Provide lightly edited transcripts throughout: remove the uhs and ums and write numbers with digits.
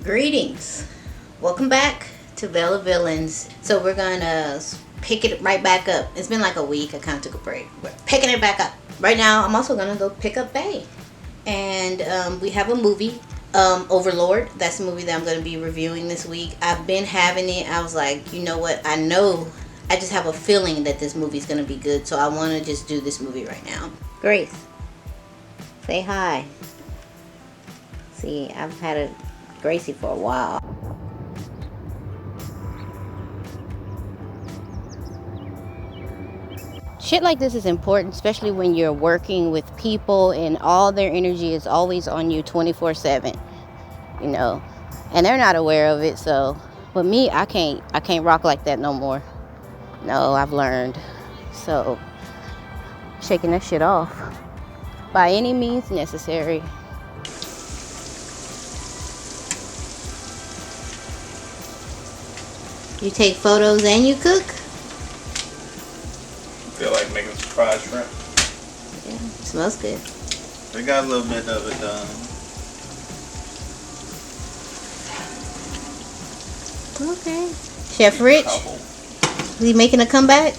Greetings. Welcome back to Veil of Villains. So we're gonna pick it right back up. It's been like a week. I kind of took a break. We're picking it back up. Right now, I'm also gonna go pick up Bay. And we have a movie, Overlord. That's the movie that I'm gonna be reviewing this week. I've been having it. I was like, you know what? I just have a feeling that this movie's gonna be good. So I wanna just do this movie right now. Grace, say hi. See, I've had a Gracie for a while. Shit like this is important, especially when you're working with people and all their energy is always on you 24/7, you know, and they're not aware of it. So, but me, I can't rock like that no more. No, I've learned. So, shaking that shit off by any means necessary. You take photos and you cook? Feel like making some fried shrimp. Yeah, smells good. They got a little bit of it done. Okay. Chef Rich, is he making a comeback?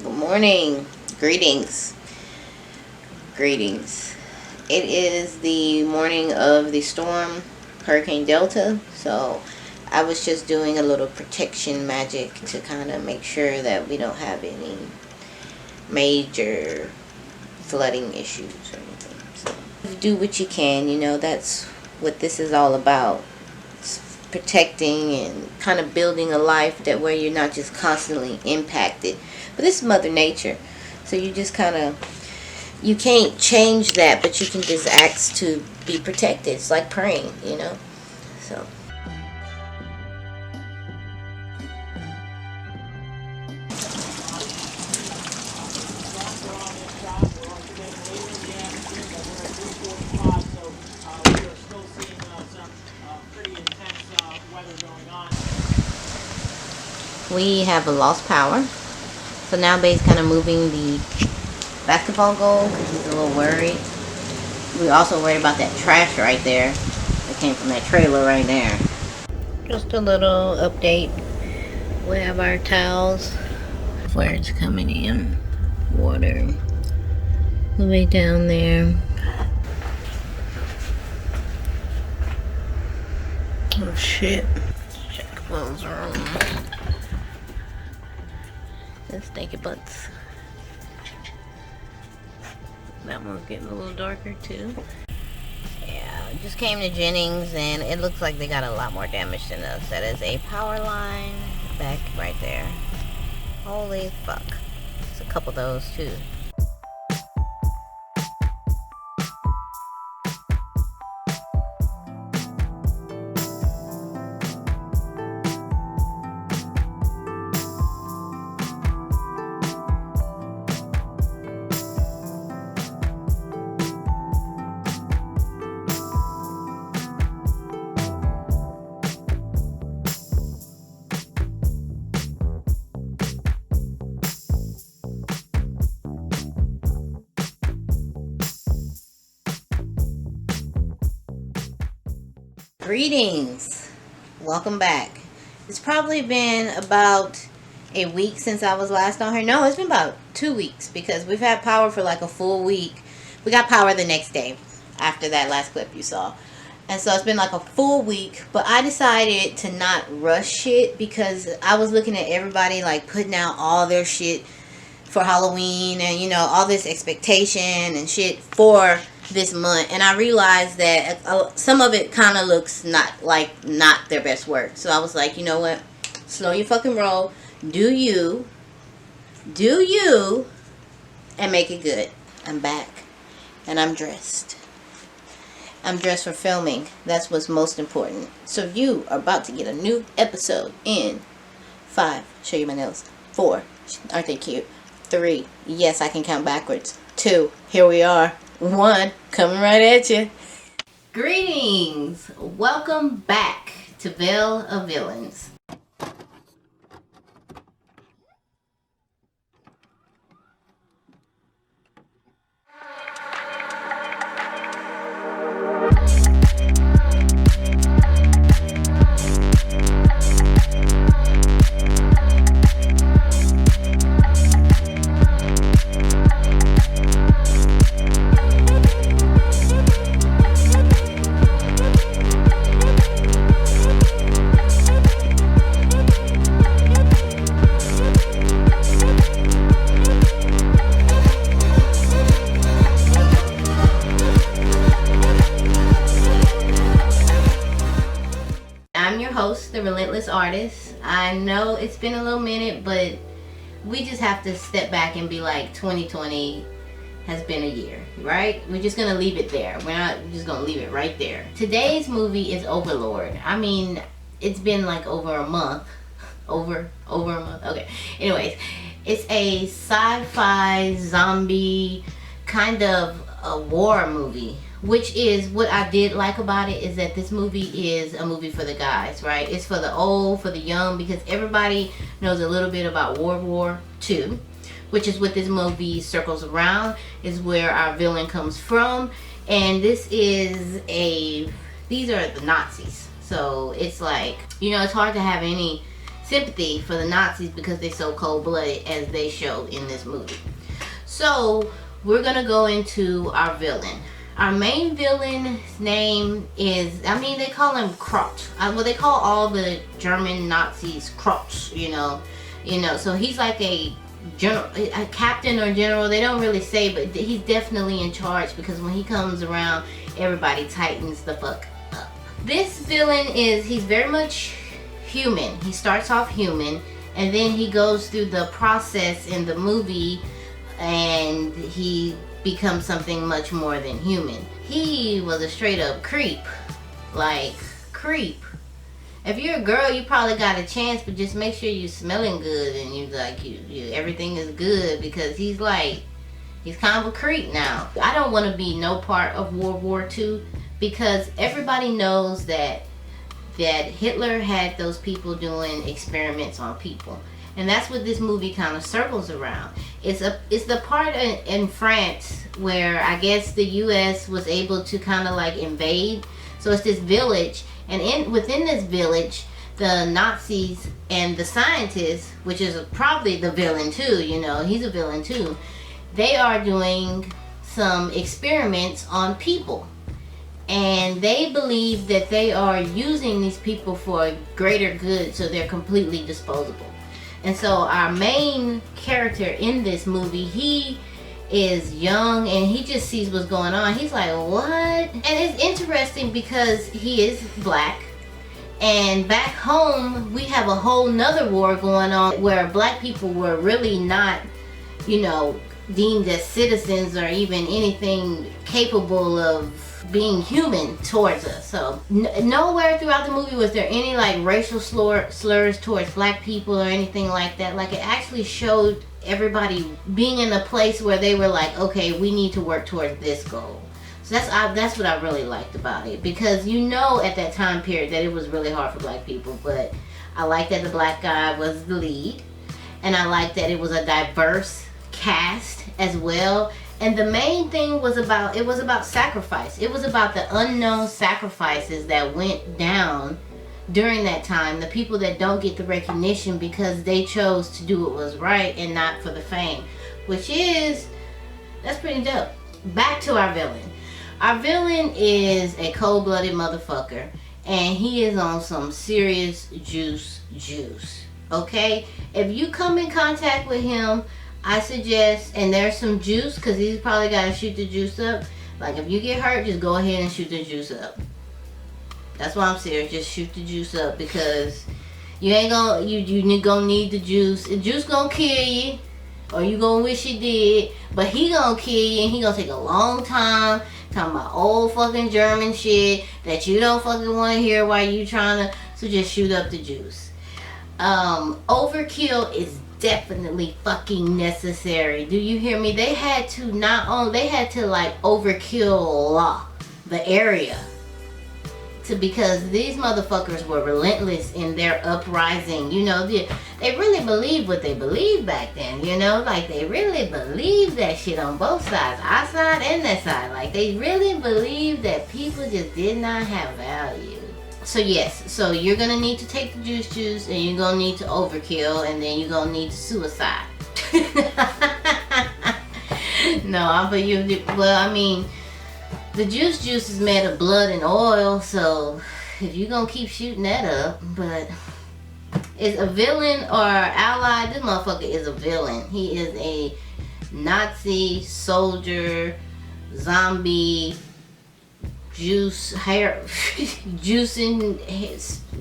Good morning. Greetings. Greetings. It is the morning of the storm, Hurricane Delta, so I was just doing a little protection magic to kind of make sure that we don't have any major flooding issues or anything. So do what you can, you know, that's what this is all about. It's protecting and kind of building a life that where you're not just constantly impacted. But this is Mother Nature, so you just kind of, you can't change that, but you can just ask to be protected. It's like praying, you know. So we have a lost power. So now Bay's kind of moving the basketball goal because he's a little worried. We also worried about that trash right there that came from that trailer right there. Just a little update. We have our towels where it's coming in. Water way down there. Oh shit. Check those room. And stinky butts. That one's getting a little darker too. Yeah, just came to Jennings and it looks like they got a lot more damage than us. That is a power line back right there. Holy fuck. There's a couple of those too. Greetings. Welcome back. It's probably been about a week since I was last on here. No, it's been about 2 weeks because we've had power for like a full week. We got power the next day after that last clip you saw. And so it's been like a full week, but I decided to not rush shit because I was looking at everybody like putting out all their shit for Halloween and, you know, all this expectation and shit for this month, and I realized that some of it kind of looks not their best work. So I was like, you know what, slow your fucking roll, do you, and make it good. I'm back and I'm dressed for filming. That's what's most important. So you are about to get a new episode in 5, show you my nails, 4, aren't they cute, 3, yes I can count backwards, 2, here we are, 1, coming right at you. Greetings. Welcome back to Veil of Villains. The Relentless Artist. I know it's been a little minute, but we just have to step back and be like, 2020 has been a year, right? We're just gonna leave it there. We're just gonna leave it right there. Today's movie is Overlord. I mean, it's been like over a month. Over a month. Okay. Anyways, it's a sci-fi zombie kind of a war movie, which is what I did like about it, is that this movie is a movie for the guys, right? It's for the old, for the young, because everybody knows a little bit about World War II, which is what this movie circles around, is where our villain comes from. And these are the Nazis. So it's like, you know, it's hard to have any sympathy for the Nazis because they're so cold-blooded, as they show in this movie. So we're gonna go into our villain. Our main villain's name is, I mean, they call him Kraut. Well, they call all the German Nazis Krauts, you know. So he's like a general, a captain or general. They don't really say, but he's definitely in charge, because when he comes around, everybody tightens the fuck up. This villain he's very much human. He starts off human, and then he goes through the process in the movie, and he becomes something much more than human. He was a straight up creep. Like, creep. If you're a girl, you probably got a chance, but just make sure you're smelling good and you everything is good, because he's kind of a creep now. I don't want to be no part of World War II, because everybody knows that Hitler had those people doing experiments on people. And that's what this movie kind of circles around. It's the part in France where I guess the U.S. was able to kind of like invade. So it's this village, and within this village, the Nazis and the scientists, which is probably the villain too, you know, he's a villain too, they are doing some experiments on people. And they believe that they are using these people for a greater good, so they're completely disposable. And so our main character in this movie, he is young and he just sees what's going on. He's like, what? And it's interesting because he is black. And back home, we have a whole nother war going on where black people were really not, you know, deemed as citizens or even anything capable of being human towards us. So nowhere throughout the movie was there any like racial slurs towards black people or anything like that. Like, it actually showed everybody being in a place where they were like, okay, we need to work towards this goal. So that's what I really liked about it, because you know at that time period that it was really hard for black people. But I like that the black guy was the lead, and I like that it was a diverse cast as well. And the main thing was about sacrifice. It was about the unknown sacrifices that went down during that time. The people that don't get the recognition because they chose to do what was right and not for the fame. That's pretty dope. Back to our villain. Our villain is a cold-blooded motherfucker. And he is on some serious juice. Okay? If you come in contact with him, I suggest, and there's some juice, because he's probably got to shoot the juice up. Like, if you get hurt, just go ahead and shoot the juice up. That's why I'm serious. Just shoot the juice up, because you ain't gonna, you gonna need the juice. The juice gonna kill you, or you gonna wish he did, but he gonna kill you, and he gonna take a long time talking about old fucking German shit that you don't fucking want to hear while you trying to, so just shoot up the juice. Overkill is definitely fucking necessary. Do you hear me? They had to like overkill the area because these motherfuckers were relentless in their uprising. You know, they really believed what they believed back then, you know, like they really believed that shit on both sides, our side and that side. Like, they really believed that people just did not have value. So yes, so you're gonna need to take the juice, and you're gonna need to overkill, and then you're gonna need to suicide. No, but I mean, the juice is made of blood and oil, so if you're gonna keep shooting that up, but is a villain or ally, this motherfucker is a villain. He is a Nazi soldier, zombie, juice hair, juicing.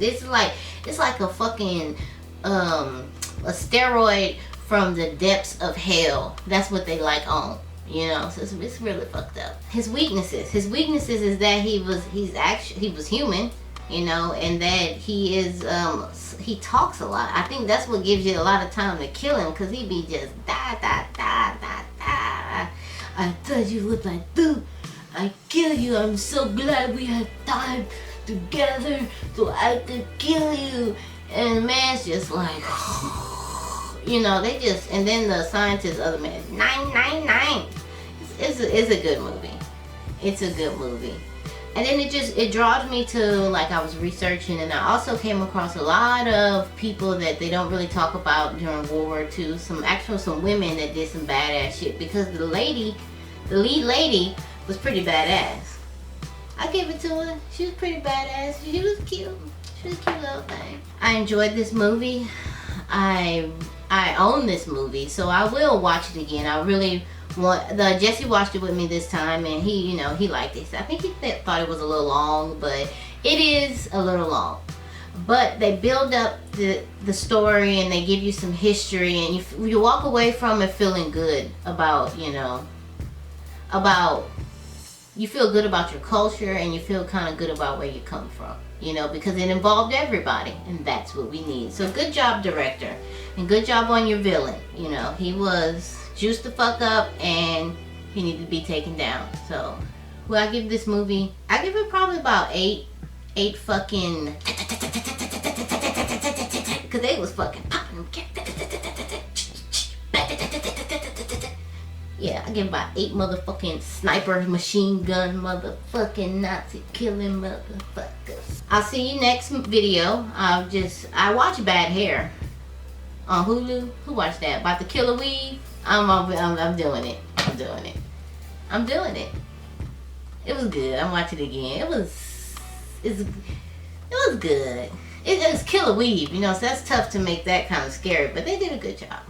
It's like a fucking a steroid from the depths of hell. That's what they like on. You know, so it's really fucked up. His weaknesses is that he was human, you know, and that he talks a lot. I think that's what gives you a lot of time to kill him, because he be just da da da da da. I thought you what I do. I kill you. I'm so glad we had time together so I could kill you. And the man's just like, you know, they just, and then the scientist, other man, 999. It's a good movie. It's a good movie. And then it draws me to, like, I was researching, and I also came across a lot of people that they don't really talk about during World War II. Some women that did some badass shit, because the lead lady was pretty badass. I give it to her. She was pretty badass. She was cute. She was a cute little thing. I enjoyed this movie. I own this movie, so I will watch it again. I really Jesse watched it with me this time, and he liked it. I think he thought it was a little long, but it is a little long. But they build up the story, and they give you some history, and you walk away from it feeling good about, you feel good about your culture, and you feel kind of good about where you come from, because it involved everybody, and that's what we need. So good job, director, and good job on your villain. He was juiced the fuck up, and he needed to be taken down. So, will I give this movie? I give it probably about eight fucking, because they was fucking popping. Yeah, I give about 8 motherfucking sniper machine gun motherfucking Nazi killing motherfuckers. I'll see you next video. I watch Bad Hair on Hulu. Who watched that? About the killer weave? I'm doing it. I'm doing it. It was good. I'm watching it again. It was good. It was killer weave, so that's tough to make that kind of scary, but they did a good job.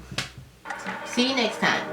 See you next time.